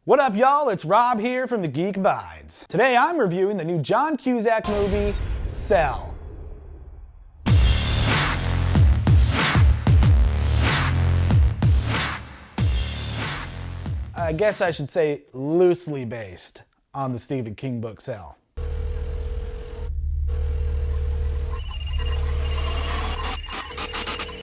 What up, y'all? It's Rob here from the Geek Abides. Today I'm reviewing the new John Cusack movie, Cell. I guess I should say loosely based on the Stephen King book Cell.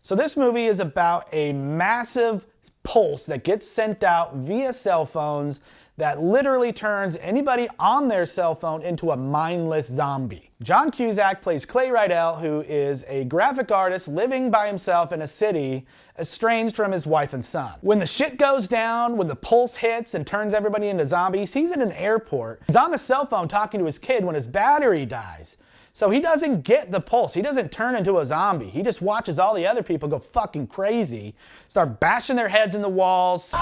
So this movie is about a massive pulse that gets sent out via cell phones that literally turns anybody on their cell phone into a mindless zombie. John Cusack plays Clay Rydell, who is a graphic artist living by himself in a city, estranged from his wife and son. When the shit goes down, when the pulse hits and turns everybody into zombies, he's in an airport. He's on the cell phone talking to his kid when his battery dies. So he doesn't get the pulse. He doesn't turn into a zombie. He just watches all the other people go fucking crazy, start bashing their heads in the walls.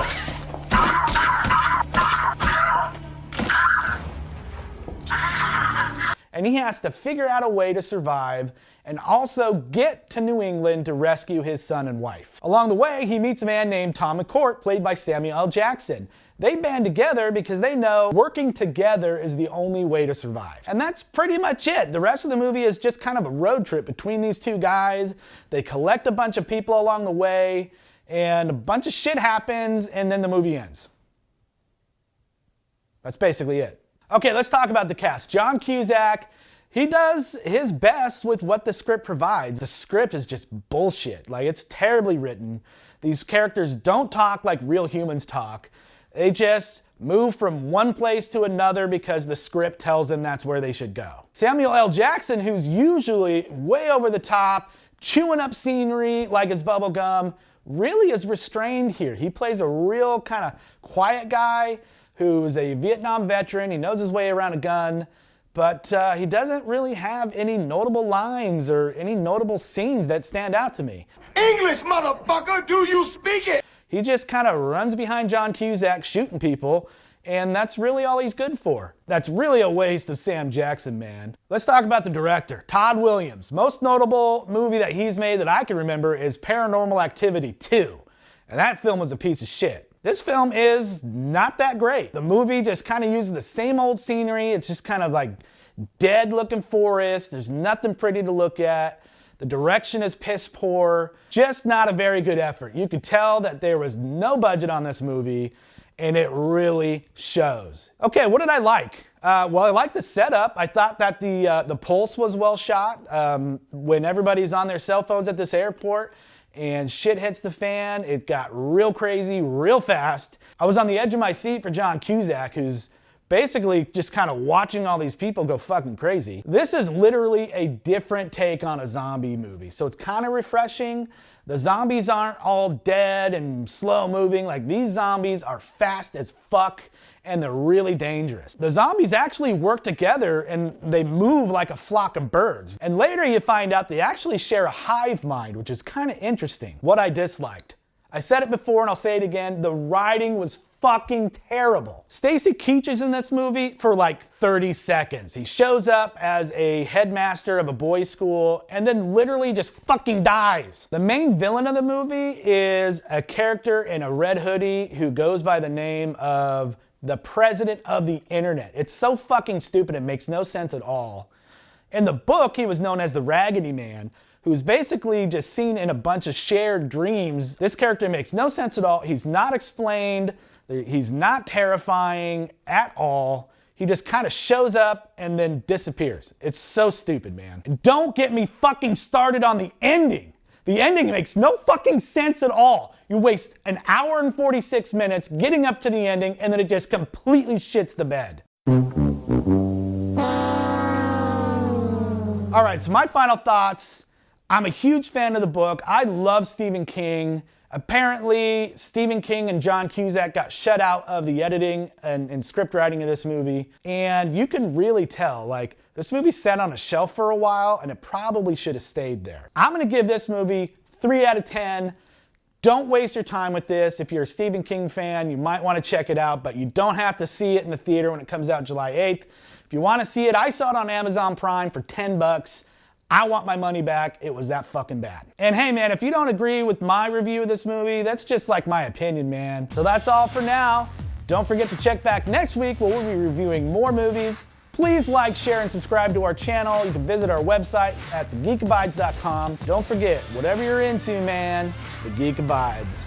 And he has to figure out a way to survive and also get to New England to rescue his son and wife. Along the way, he meets a man named Tom McCourt, played by Samuel L. Jackson. They band together because they know working together is the only way to survive. And that's pretty much it. The rest of the movie is just kind of a road trip between these two guys. They collect a bunch of people along the way, and a bunch of shit happens, and then the movie ends. That's basically it. Okay, let's talk about the cast. John Cusack, he does his best with what the script provides. The script is just bullshit. Like, it's terribly written. These characters don't talk like real humans talk. They just move from one place to another because the script tells them that's where they should go. Samuel L. Jackson, who's usually way over the top, chewing up scenery like it's bubble gum, really is restrained here. He plays a real kind of quiet guy who's a Vietnam veteran. He knows his way around a gun, but he doesn't really have any notable lines or any notable scenes that stand out to me. English, motherfucker, do you speak it? He just kind of runs behind John Cusack shooting people, and that's really all he's good for. That's really a waste of Sam Jackson, man. Let's talk about the director, Tod Williams. Most notable movie that he's made that I can remember is Paranormal Activity 2, and that film was a piece of shit. This film is not that great. The movie just kind of uses the same old scenery. It's just kind of like dead looking forest. There's nothing pretty to look at. The direction is piss poor. Just not a very good effort. You could tell that there was no budget on this movie, and it really shows. Okay, what did I like? Well, I liked the setup. I thought that the pulse was well shot. When everybody's on their cell phones at this airport and shit hits the fan, it got real crazy, real fast. I was on the edge of my seat for John Cusack, who's basically just kind of watching all these people go fucking crazy. This is literally a different take on a zombie movie, so it's kind of refreshing. The zombies aren't all dead and slow moving. Like, these zombies are fast as fuck, and they're really dangerous. The zombies actually work together and they move like a flock of birds. And later you find out they actually share a hive mind, which is kind of interesting. What I disliked. I said it before and I'll say it again, the writing was fucking terrible. Stacy Keach is in this movie for like 30 seconds. He shows up as a headmaster of a boys' school and then literally just fucking dies. The main villain of the movie is a character in a red hoodie who goes by the name of the president of the internet. It's so fucking stupid, it makes no sense at all. In the book, he was known as the Raggedy Man, who's basically just seen in a bunch of shared dreams. This character makes no sense at all. He's not explained. He's not terrifying at all. He just kind of shows up and then disappears. It's so stupid, man. And don't get me fucking started on the ending. The ending makes no fucking sense at all. You waste an hour and 46 minutes getting up to the ending, and then it just completely shits the bed. All right, so my final thoughts. I'm a huge fan of the book. I love Stephen King. Apparently, Stephen King and John Cusack got shut out of the editing and script writing of this movie. And you can really tell, like, this movie sat on a shelf for a while and it probably should have stayed there. I'm gonna give this movie 3 out of 10. Don't waste your time with this. If you're a Stephen King fan, you might want to check it out, but you don't have to see it in the theater when it comes out July 8th. If you want to see it, I saw it on Amazon Prime for 10 bucks. I want my money back. It was that fucking bad. And hey man, if you don't agree with my review of this movie, that's just like my opinion, man. So that's all for now. Don't forget to check back next week where we'll be reviewing more movies. Please like, share, and subscribe to our channel. You can visit our website at thegeekabides.com. Don't forget, whatever you're into, man, the Geek Abides.